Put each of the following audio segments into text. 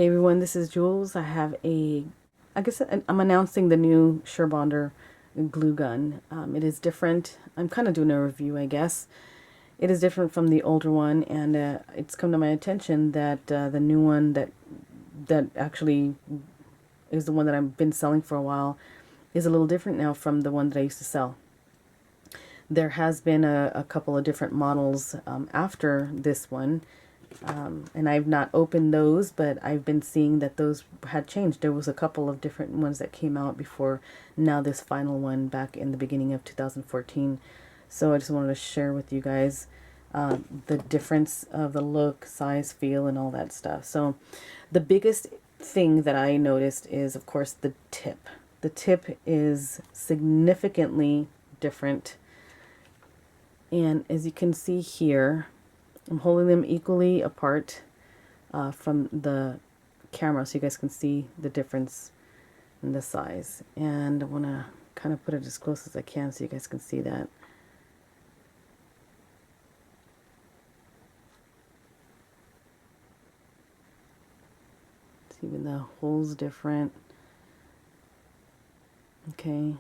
Hey everyone, this is Jules. I guess I'm announcing the new Surebonder glue gun. It is different. I'm kind of doing a review, I guess. It is different from the older one, and it's come to my attention that the new one that actually is the one that I've been selling for a while is a little different now from the one that I used to sell. There has been a couple of different models after this one. And I've not opened those, but I've been seeing that those had changed. There was a couple of different ones that came out before now this final one back in the beginning of 2014. So I just wanted to share with you guys the difference of the look, size, feel, and all that stuff. So the biggest thing that I noticed is, of course, the tip. The tip is significantly different. And as you can see here, I'm holding them equally apart from the camera so you guys can see the difference in the size. And I want to kind of put it as close as I can so you guys can see that. See, even the hole's different. Okay.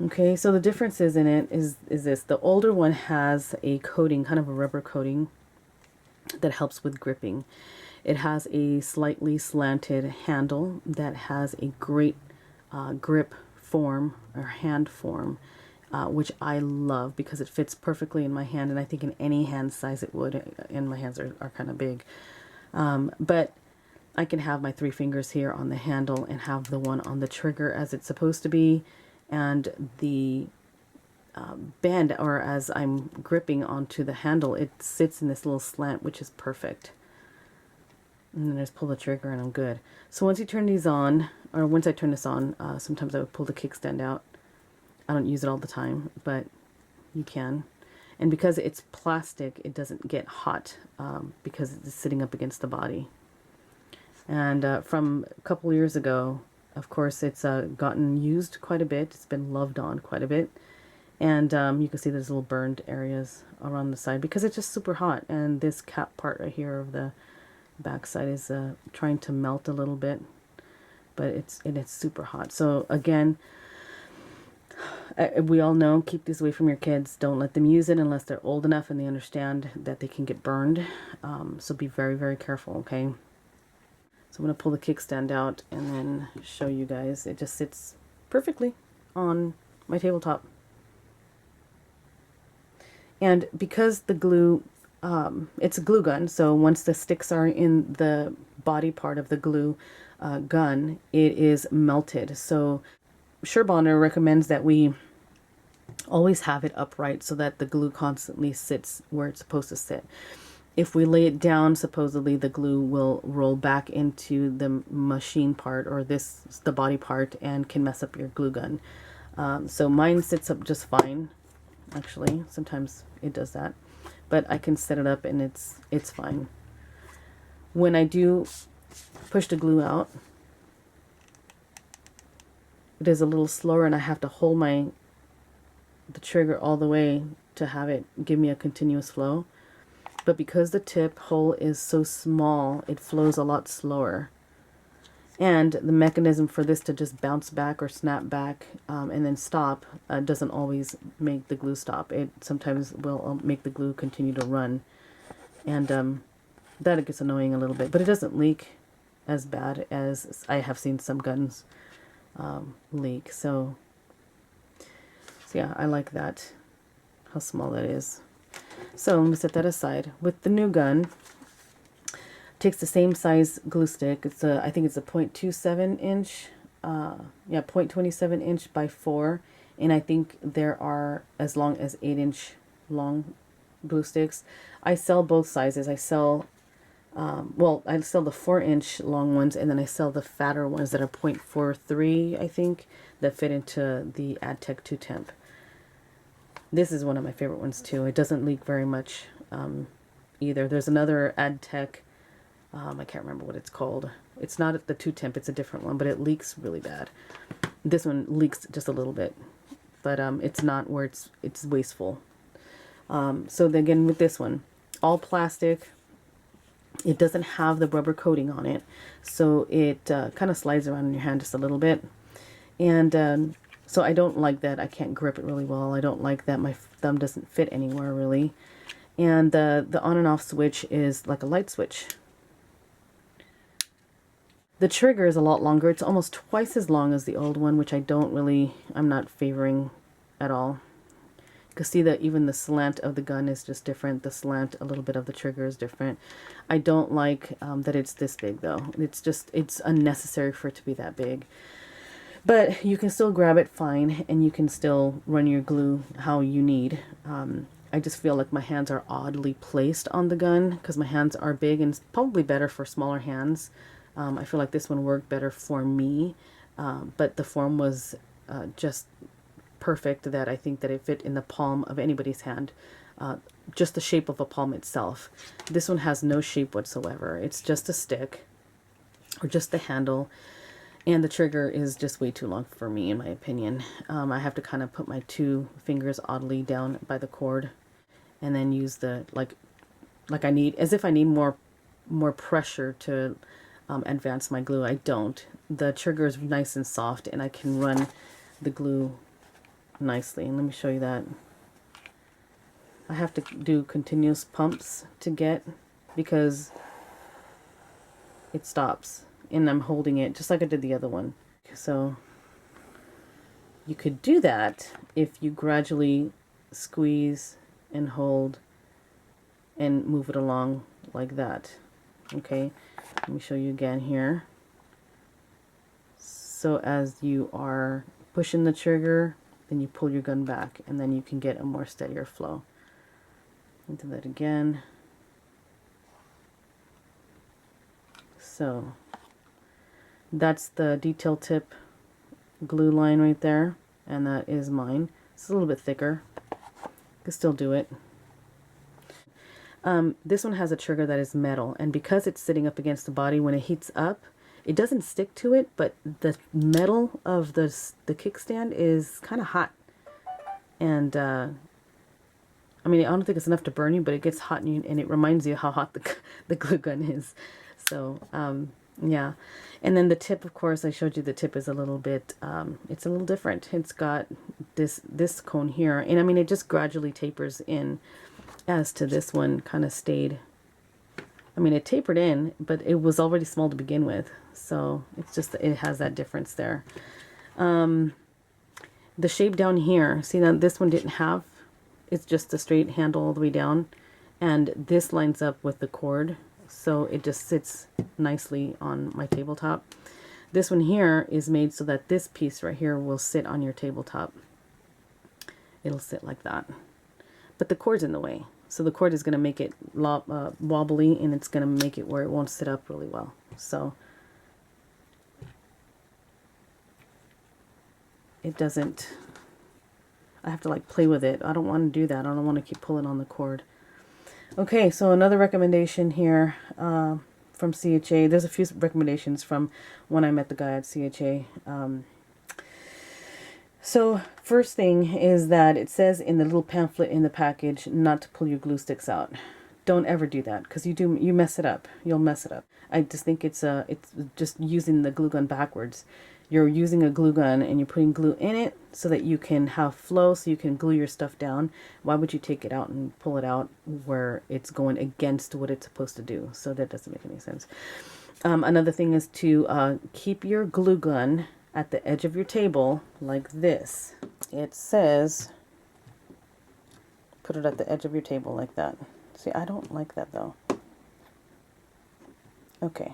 Okay, so the differences in it is this. The older one has a coating, kind of a rubber coating, that helps with gripping. It has a slightly slanted handle that has a great grip form or hand form, which I love because it fits perfectly in my hand, and I think in any hand size it would, and my hands are kind of big. But I can have my 3 fingers here on the handle and have the one on the trigger as it's supposed to be, and the bend, or as I'm gripping onto the handle, it sits in this little slant, which is perfect. And then I just pull the trigger and I'm good. So once you turn these on, or once I turn this on, sometimes I would pull the kickstand out. I don't use it all the time, but you can. And because it's plastic, it doesn't get hot because it's sitting up against the body. And from a couple years ago, of course, it's gotten used quite a bit. It's been loved on quite a bit. And you can see there's little burned areas around the side because it's just super hot. And this cap part right here of the back side is trying to melt a little bit. But it's super hot. So again, we all know, keep these away from your kids. Don't let them use it unless they're old enough and they understand that they can get burned. So be very, very careful, okay? So I'm going to pull the kickstand out and then show you guys. It just sits perfectly on my tabletop. And because the glue, it's a glue gun, so once the sticks are in the body part of the glue gun, it is melted. So Surebonder recommends that we always have it upright so that the glue constantly sits where it's supposed to sit. If we lay it down, supposedly the glue will roll back into the machine part, or the body part, and can mess up your glue gun. So mine sits up just fine, actually. Sometimes it does that, but I can set it up and it's fine. When I do push the glue out, it is a little slower, and I have to hold the trigger all the way to have it give me a continuous flow. But because the tip hole is so small, it flows a lot slower. And the mechanism for this to just bounce back or snap back and then stop doesn't always make the glue stop. It sometimes will make the glue continue to run. And that gets annoying a little bit. But it doesn't leak as bad as I have seen some guns leak. So yeah, I like that, how small that is. So I'm going to set that aside. With the new gun, it takes the same size glue stick. It's I think it's a 0.27 inch, 0.27 inch by 4, and I think there are as long as 8-inch long glue sticks. I sell both sizes. I sell, I sell the 4-inch long ones, and then I sell the fatter ones that are 0.43, I think, that fit into the AdTech 2Temp. This is one of my favorite ones too. It doesn't leak very much either. There's another AdTech, I can't remember what it's called. It's not the 2Temp, it's a different one, but it leaks really bad. This one leaks just a little bit, but it's not where it's wasteful. So again, with this one, all plastic. It doesn't have the rubber coating on it, so it kind of slides around in your hand just a little bit. And so I don't like that I can't grip it really well. I don't like that my thumb doesn't fit anywhere really. And the on and off switch is like a light switch. The trigger is a lot longer. It's almost twice as long as the old one, which I'm not favoring at all. You can see that even the slant of the gun is just different. The slant, a little bit of the trigger is different. I don't like that it's this big though. It's unnecessary for it to be that big. But you can still grab it fine, and you can still run your glue how you need. I just feel like my hands are oddly placed on the gun because my hands are big, and it's probably better for smaller hands. I feel like this one worked better for me, but the form was just perfect, that I think that it fit in the palm of anybody's hand. Just the shape of a palm itself. This one has no shape whatsoever. It's just a stick, or just the handle, and the trigger is just way too long for me, in my opinion. I have to kind of put my 2 fingers oddly down by the cord, and then use the, like I need, as if I need more pressure to advance my glue. I don't. The trigger is nice and soft, and I can run the glue nicely. And let me show you that. I have to do continuous pumps to get, because it stops, and I'm holding it just like I did the other one. So you could do that if you gradually squeeze and hold and move it along like that. Okay, let me show you again here. So as you are pushing the trigger, then you pull your gun back, and then you can get a more steadier flow. I'll do that again. So that's the detail tip glue line right there, and that is mine. It's a little bit thicker. You can still do it. This one has a trigger that is metal, and because it's sitting up against the body, when it heats up, it doesn't stick to it, but the metal of the kickstand is kind of hot. And I mean, I don't think it's enough to burn you, but it gets hot, and it reminds you how hot the glue gun is. So yeah. And then the tip, of course, I showed you the tip is a little bit, it's a little different. It's got this cone here, and I mean, it just gradually tapers in, as to this one kind of stayed. I mean, it tapered in, but it was already small to begin with. So it's just, it has that difference there. The shape down here, see that this one didn't have, it's just a straight handle all the way down. And this lines up with the cord, so it just sits nicely on my tabletop. This one here is made so that this piece right here will sit on your tabletop. It'll sit like that. But the cord's in the way. So the cord is going to make it wobbly, and it's going to make it where it won't sit up really well. So it doesn't, I have to like play with it. I don't want to do that. I don't want to keep pulling on the cord. Okay, so another recommendation here from CHA. There's a few recommendations from when I met the guy at CHA. So first thing is that it says in the little pamphlet in the package not to pull your glue sticks out. Don't ever do that, because you mess it up. You'll mess it up. I just think it's just using the glue gun backwards. You're using a glue gun and you're putting glue in it so that you can have flow, so you can glue your stuff down. Why would you take it out and pull it out where it's going against what it's supposed to do? So that doesn't make any sense. Another thing is to keep your glue gun at the edge of your table like this. It says put it at the edge of your table like that. See, I don't like that though. Okay,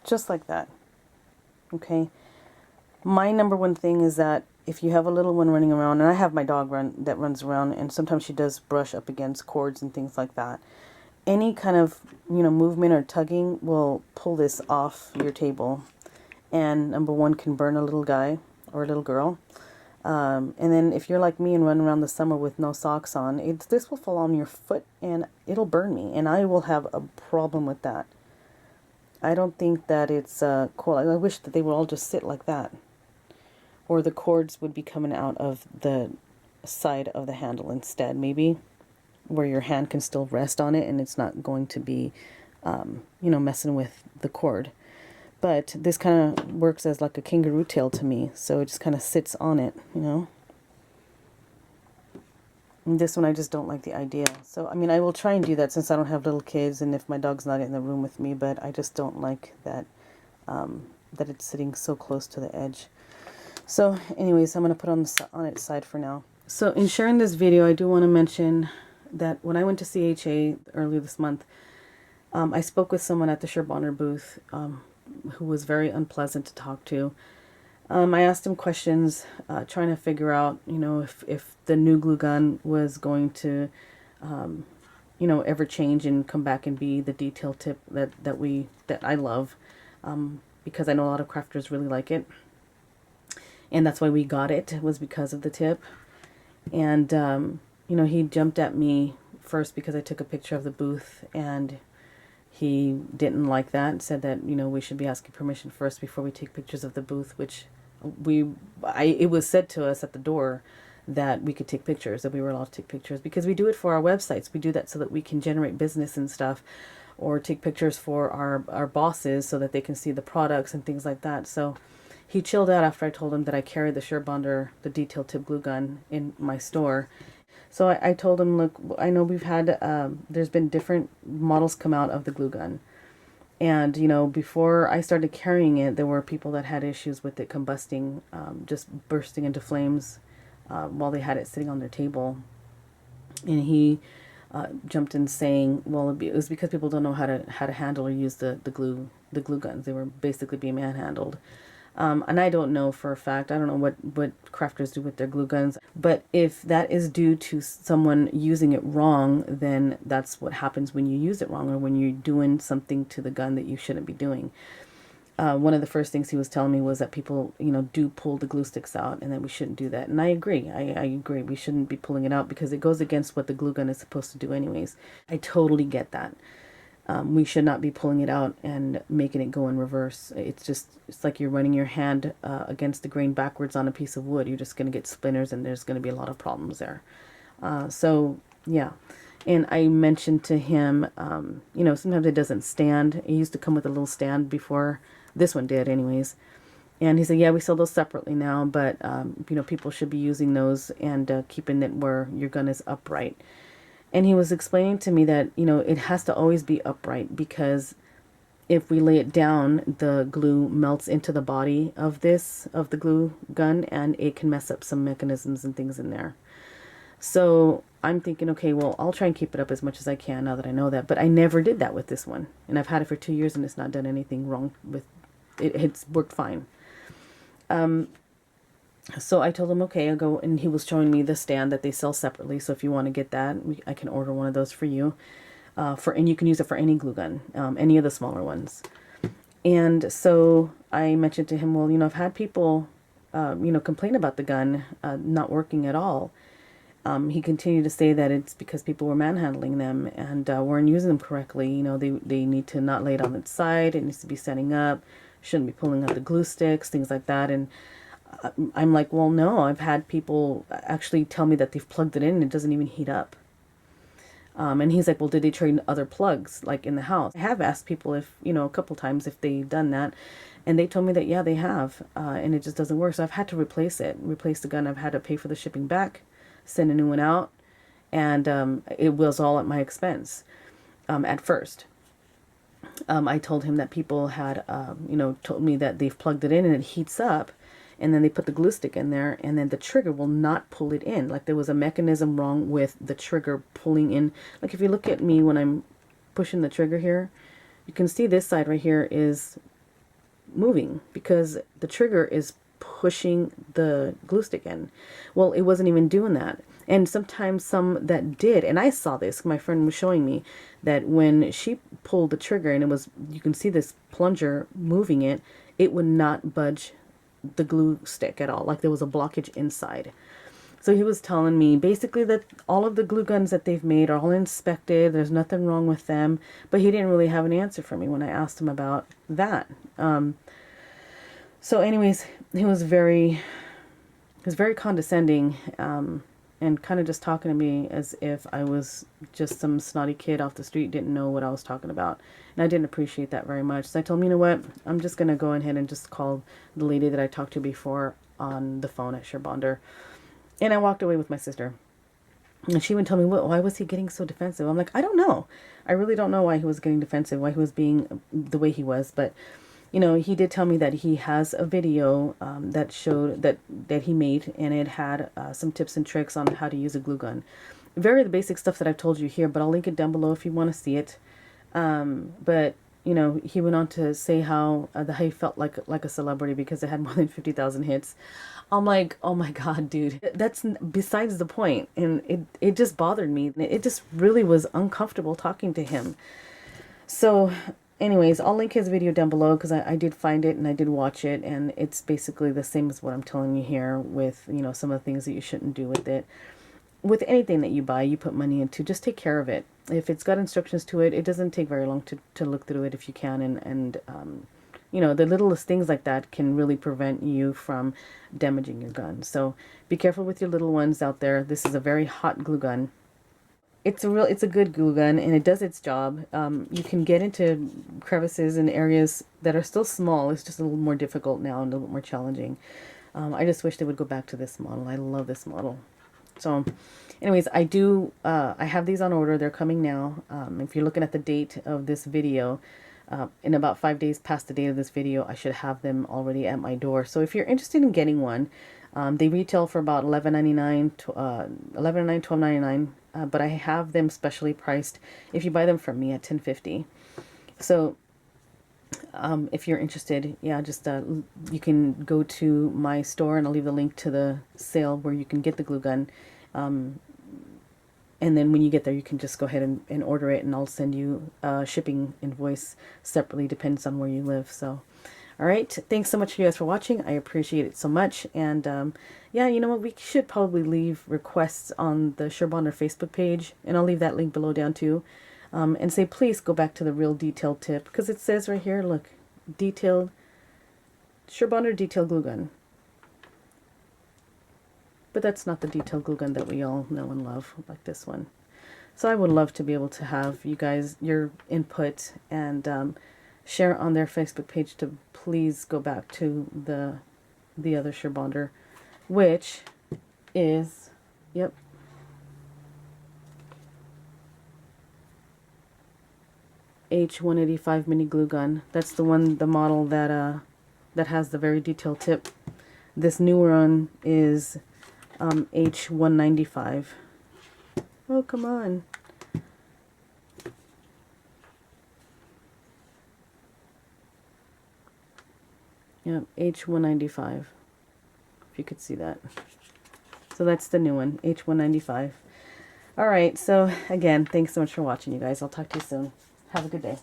just like that. Okay, my number one thing is that if you have a little one running around, and I have my dog that runs around, and sometimes she does brush up against cords and things like that, any kind of movement or tugging will pull this off your table, and number one, can burn a little guy or a little girl. And then if you're like me and run around the summer with no socks on, this will fall on your foot and it'll burn me, and I will have a problem with that. I don't think that it's cool. I wish that they would all just sit like that, or the cords would be coming out of the side of the handle instead, maybe. where your hand can still rest on it and it's not going to be, you know, messing with the cord. But this kind of works as like a kangaroo tail to me. So it just kind of sits on it, you know. And this one I just don't like the idea. So, I mean, I will try and do that since I don't have little kids and if my dog's not in the room with me. But I just don't like that, that it's sitting so close to the edge. So anyways, I'm going to put on its side for now. So in sharing this video, I do want to mention that when I went to CHA earlier this month, I spoke with someone at the Sherbonner booth who was very unpleasant to talk to. I asked him questions, trying to figure out, you know, if the new glue gun was going to, you know, ever change and come back and be the detail tip that I love, because I know a lot of crafters really like it. And that's why we got it, was because of the tip. And, you know, he jumped at me first because I took a picture of the booth, and he didn't like that and said that, you know, we should be asking permission first before we take pictures of the booth, which it was said to us at the door that we could take pictures, that we were allowed to take pictures, because we do it for our websites. We do that so that we can generate business and stuff, or take pictures for our bosses so that they can see the products and things like that. So he chilled out after I told him that I carried the Sherbonder, the detail tip glue gun, in my store. So I told him, look, I know we've had, there's been different models come out of the glue gun. And, you know, before I started carrying it, there were people that had issues with it combusting, just bursting into flames while they had it sitting on their table. And he jumped in saying, well, it was because people don't know how to handle or use the glue guns. They were basically being manhandled. And I don't know for a fact, I don't know what crafters do with their glue guns, but if that is due to someone using it wrong, then that's what happens when you use it wrong, or when you're doing something to the gun that you shouldn't be doing. One of the first things he was telling me was that people, you know, do pull the glue sticks out, and that we shouldn't do that. And I agree. I agree. We shouldn't be pulling it out because it goes against what the glue gun is supposed to do anyways. I totally get that. We should not be pulling it out and making it go in reverse. It's like you're running your hand against the grain backwards on a piece of wood. You're just going to get splinters, and there's going to be a lot of problems there. So, yeah. And I mentioned to him, you know, sometimes it doesn't stand. It used to come with a little stand before. This one did anyways. And he said, yeah, we sell those separately now, but, you know, people should be using those and keeping it where your gun is upright. And he was explaining to me that, you know, it has to always be upright, because if we lay it down, the glue melts into the body of the glue gun, and it can mess up some mechanisms and things in there. So I'm thinking, okay, well, I'll try and keep it up as much as I can now that I know that. But I never did that with this one. And I've had it for 2 years, and it's not done anything wrong with it. It's worked fine. So I told him, okay, I'll go, and he was showing me the stand that they sell separately. So if you want to get that, I can order one of those for you. And you can use it for any glue gun, any of the smaller ones. And so I mentioned to him, well, you know, I've had people, you know, complain about the gun not working at all. He continued to say that it's because people were manhandling them and weren't using them correctly. You know, they need to not lay it on its side. It needs to be standing up. Shouldn't be pulling out the glue sticks, things like that. And I'm like, well, no, I've had people actually tell me that they've plugged it in and it doesn't even heat up. And he's like, well, did they trade other plugs like in the house? I have asked people if, you know, a couple times if they've done that. And they told me that, yeah, they have. And it just doesn't work. So I've had to replace the gun. I've had to pay for the shipping back, send a new one out. And it was all at my expense at first. I told him that people had, you know, told me that they've plugged it in and it heats up. And then they put the glue stick in there, and then the trigger will not pull it in. Like there was a mechanism wrong with the trigger pulling in. Like if you look at me when I'm pushing the trigger here, you can see this side right here is moving because the trigger is pushing the glue stick in. Well, it wasn't even doing that. And sometimes some that did, and I saw this, my friend was showing me that when she pulled the trigger and it was, you can see this plunger moving it, it would not budge the glue stick at all. Like there was a blockage inside. So he was telling me basically that all of the glue guns that they've made are all inspected. There's nothing wrong with them. But he didn't really have an answer for me when I asked him about that. So anyways, he was very condescending. And and kind of just talking to me as if I was just some snotty kid off the street, didn't know what I was talking about. And I didn't appreciate that very much. So I told him, you know what, I'm just going to go ahead and just call the lady that I talked to before on the phone at Sherbonder. And I walked away with my sister. And she would tell me, why was he getting so defensive? I'm like, I don't know. I really don't know why he was getting defensive, why he was being the way he was. But, you know, he did tell me that he has a video that showed that he made, and it had some tips and tricks on how to use a glue gun. Very the basic stuff that I've told you here, but I'll link it down below if you want to see it. But, you know, he went on to say how he felt like a celebrity because it had more than 50,000 hits. I'm like, oh my God, dude, that's besides the point. And it just bothered me. It just really was uncomfortable talking to him. So anyways, I'll link his video down below because I did find it and I did watch it. And it's basically the same as what I'm telling you here with, you know, some of the things that you shouldn't do with it. With anything that you buy, you put money into, just take care of it. If it's got instructions to it, it doesn't take very long to look through it if you can. And you know, the littlest things like that can really prevent you from damaging your gun. So be careful with your little ones out there. This is a very hot glue gun. It's a good glue gun, and it does its job. You can get into crevices and areas that are still small. It's just a little more difficult now and a little more challenging. I just wish they would go back to this model. I love this model. So anyways, I have these on order. They're coming now. If you're looking at the date of this video, in about 5 days past the date of this video, I should have them already at my door. So if you're interested in getting one, they retail for about $11.99, $12.99, but I have them specially priced if you buy them from me at $10.50. So if you're interested, yeah, just you can go to my store, and I'll leave the link to the sale where you can get the glue gun. And then when you get there, you can just go ahead and order it, and I'll send you a shipping invoice separately, depends on where you live. So, all right. Thanks so much, you guys, for watching. I appreciate it so much. And yeah, you know what? We should probably leave requests on the Sherbonder Facebook page, and I'll leave that link below down too. And say, please go back to the real detailed tip, because it says right here, look, detailed, Sherbonder detailed glue gun. But that's not the detailed glue gun that we all know and love, like this one. So I would love to be able to have you guys, your input, and share on their Facebook page to please go back to the other Sherbonder, which is, yep, H185 mini glue gun. That's the one, the model that that has the very detailed tip. This newer one is H195. Oh, come on. Yep, H195. If you could see that. So that's the new one, H195. All right, so again, thanks so much for watching, you guys. I'll talk to you soon. Have a good day.